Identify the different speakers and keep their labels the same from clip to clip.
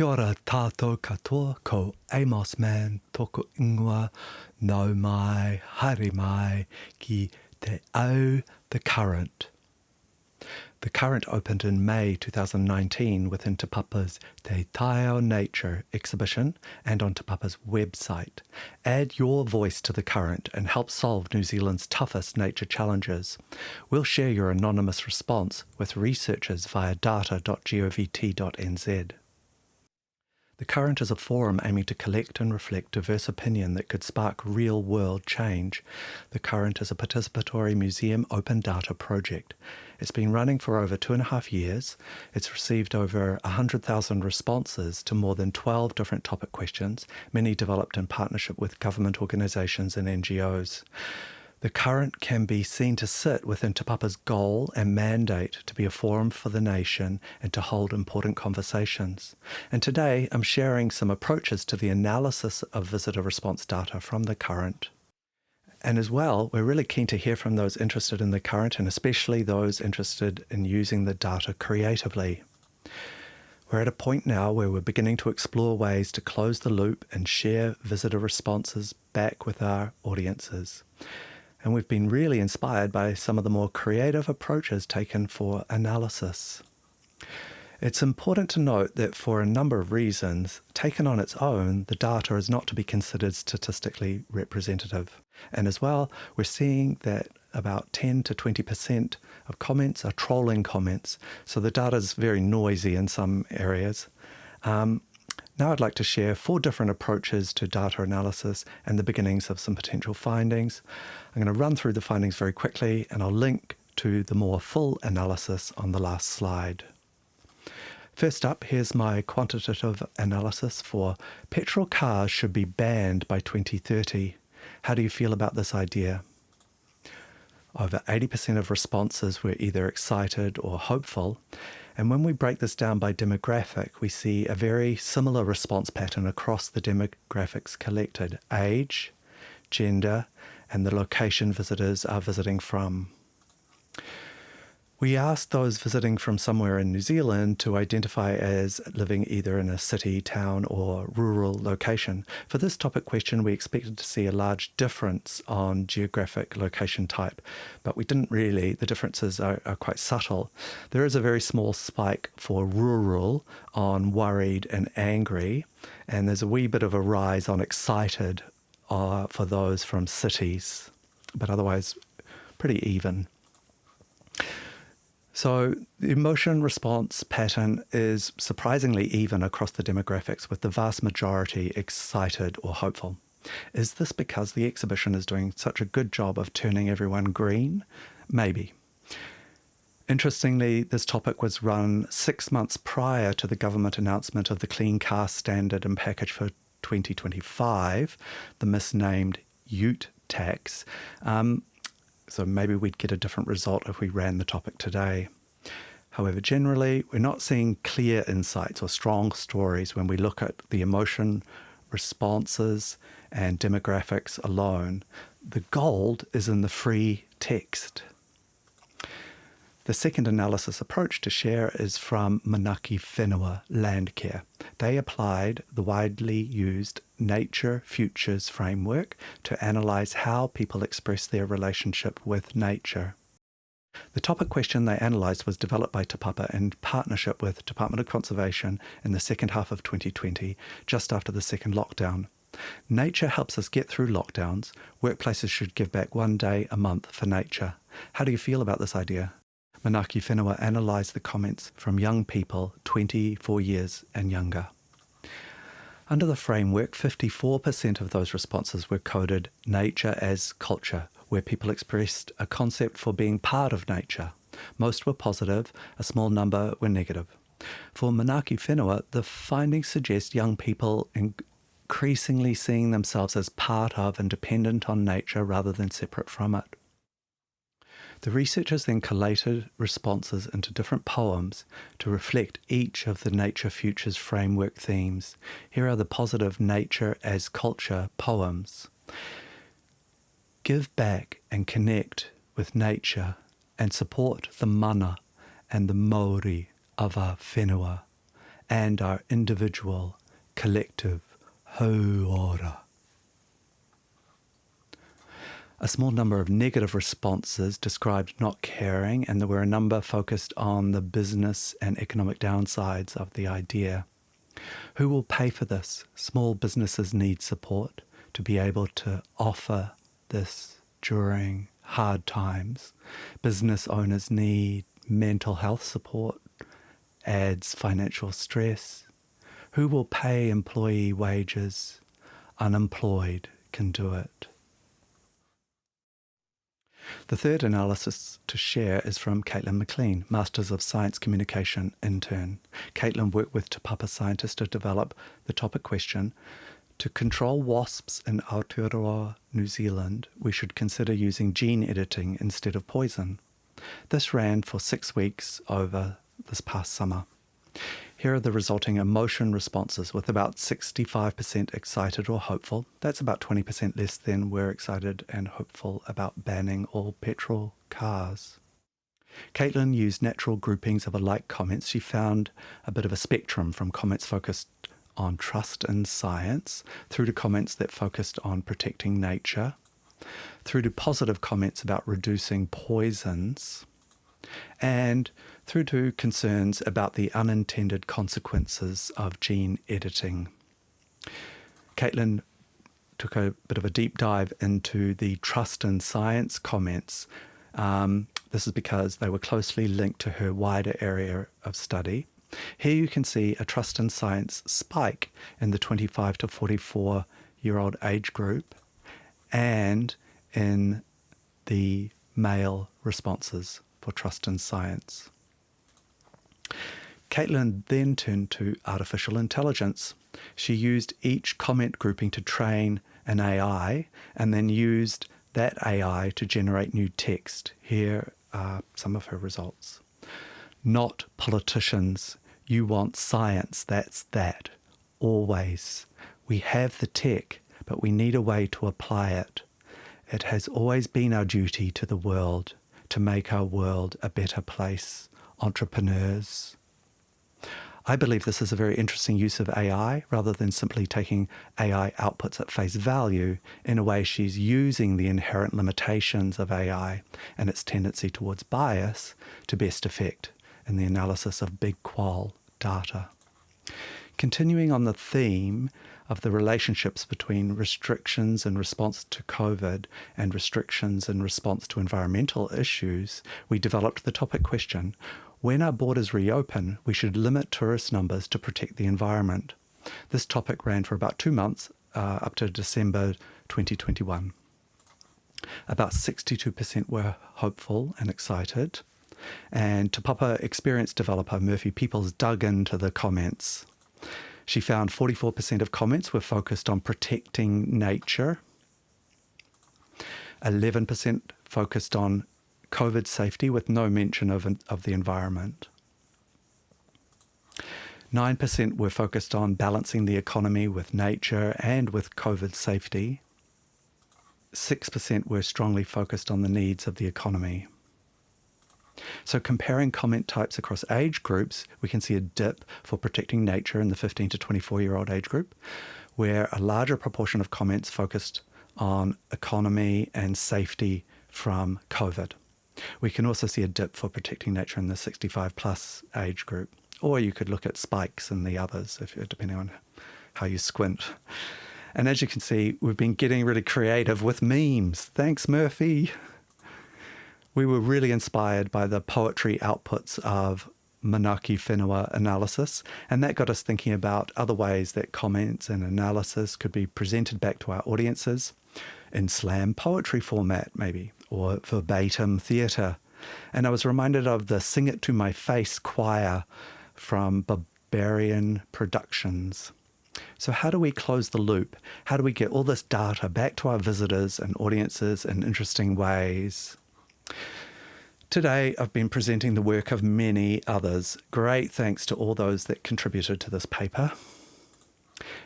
Speaker 1: Kia ora tātou katoa, ko Amos Mann, toko ingoa, nau mai, haere mai, ki te au, The Current. The Current opened in May 2019 within Te Papa's Te Taio Nature exhibition and on Te Papa's website. Add your voice to The Current and help solve New Zealand's toughest nature challenges. We'll share your anonymous response with researchers via data.govt.nz. The Current is a forum aiming to collect and reflect diverse opinion that could spark real-world change. The Current is a participatory museum open data project. It's been running for over 2.5 years. It's received over 100,000 responses to more than 12 different topic questions, many developed in partnership with government organisations and NGOs. The Current can be seen to sit within Te Papa's goal and mandate to be a forum for the nation and to hold important conversations. And today I'm sharing some approaches to the analysis of visitor response data from the Current. And as well, we're really keen to hear from those interested in the Current and especially those interested in using the data creatively. We're at a point now where we're beginning to explore ways to close the loop and share visitor responses back with our audiences. And we've been really inspired by some of the more creative approaches taken for analysis. It's important to note that for a number of reasons, taken on its own, the data is not to be considered statistically representative. And as well, we're seeing that about 10 to 20% of comments are trolling comments, so the data is very noisy in some areas. Now I'd like to share 4 different approaches to data analysis and the beginnings of some potential findings. I'm going to run through the findings very quickly and I'll link to the more full analysis on the last slide. First up, here's my quantitative analysis for petrol cars should be banned by 2030. How do you feel about this idea? Over 80% of responses were either excited or hopeful. And when we break this down by demographic, we see a very similar response pattern across the demographics collected: age, gender, and the location visitors are visiting from. We asked those visiting from somewhere in New Zealand to identify as living either in a city, town, or rural location. For this topic question, we expected to see a large difference on geographic location type, but we didn't really. The differences are quite subtle. There is a very small spike for rural on worried and angry, and there's a wee bit of a rise on excited for those from cities, but otherwise pretty even. So the emotion response pattern is surprisingly even across the demographics, with the vast majority excited or hopeful. Is this because the exhibition is doing such a good job of turning everyone green? Maybe. Interestingly, this topic was run 6 months prior to the government announcement of the Clean Car Standard and Package for 2025, the misnamed Ute tax. So maybe we'd get a different result if we ran the topic today. However, generally, we're not seeing clear insights or strong stories when we look at the emotion responses and demographics alone. The gold is in the free text. The second analysis approach to share is from Manaki Whenua Landcare. They applied the widely used Nature Futures framework to analyse how people express their relationship with nature. The topic question they analysed was developed by Te Papa in partnership with Department of Conservation in the second half of 2020, just after the second lockdown. Nature helps us get through lockdowns. Workplaces should give back 1 day a month for nature. How do you feel about this idea? Manaki Whenua analysed the comments from young people 24 years and younger. Under the framework, 54% of those responses were coded nature as culture, where people expressed a concept for being part of nature. Most were positive, a small number were negative. For Manaki Whenua, the findings suggest young people increasingly seeing themselves as part of and dependent on nature rather than separate from it. The researchers then collated responses into different poems to reflect each of the Nature Futures framework themes. Here are the positive nature as culture poems. Give back and connect with nature and support the mana and the mauri of our whenua and our individual, collective hauora. A small number of negative responses described not caring, and there were a number focused on the business and economic downsides of the idea. Who will pay for this? Small businesses need support to be able to offer this during hard times. Business owners need mental health support, adds financial stress. Who will pay employee wages? Unemployed can do it. The third analysis to share is from Caitlin McLean, Masters of Science Communication intern. Caitlin worked with Te Papa scientists to develop the topic question: to control wasps in Aotearoa, New Zealand, we should consider using gene editing instead of poison. This ran for 6 weeks over this past summer. Here are the resulting emotion responses, with about 65% excited or hopeful. That's about 20% less than we're excited and hopeful about banning all petrol cars. Caitlin used natural groupings of alike comments. She found a bit of a spectrum from comments focused on trust in science, through to comments that focused on protecting nature, through to positive comments about reducing poisons, and through to concerns about the unintended consequences of gene editing. Caitlin took a bit of a deep dive into the trust in science comments. This is because they were closely linked to her wider area of study. Here you can see a trust in science spike in the 25 to 44-year-old age group and in the male responses for trust in science. Caitlin then turned to artificial intelligence. She used each comment grouping to train an AI and then used that AI to generate new text. Here are some of her results. Not politicians. You want science, that's that. Always. We have the tech, but we need a way to apply it. It has always been our duty to the world to make our world a better place. Entrepreneurs. I believe this is a very interesting use of AI, rather than simply taking AI outputs at face value. In a way, she's using the inherent limitations of AI and its tendency towards bias to best effect in the analysis of big qual data. Continuing on the theme of the relationships between restrictions in response to COVID and restrictions in response to environmental issues, we developed the topic question: when our borders reopen, we should limit tourist numbers to protect the environment. This topic ran for about 2 months, up to December 2021. About 62% were hopeful and excited. And Te Papa experience developer Murphy Peoples dug into the comments. She found 44% of comments were focused on protecting nature, 11% focused on COVID safety with no mention of the environment. 9% were focused on balancing the economy with nature and with COVID safety. 6% were strongly focused on the needs of the economy. So comparing comment types across age groups, we can see a dip for protecting nature in the 15 to 24-year-old age group, where a larger proportion of comments focused on economy and safety from COVID. We can also see a dip for protecting nature in the 65 plus age group, or you could look at spikes in the others, depending on how you squint. And as you can see, we've been getting really creative with memes. Thanks, Murphy. We were really inspired by the poetry outputs of Manaki Whenua analysis, and that got us thinking about other ways that comments and analysis could be presented back to our audiences in slam poetry format, maybe, or verbatim theatre. And I was reminded of the Sing It to My Face choir from Barbarian Productions. So how do we close the loop? How do we get all this data back to our visitors and audiences in interesting ways? Today, I've been presenting the work of many others. Great thanks to all those that contributed to this paper.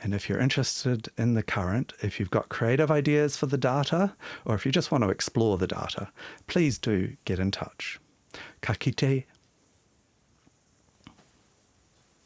Speaker 1: And if you're interested in the current, if you've got creative ideas for the data, or if you just want to explore the data, please do get in touch. Ka kite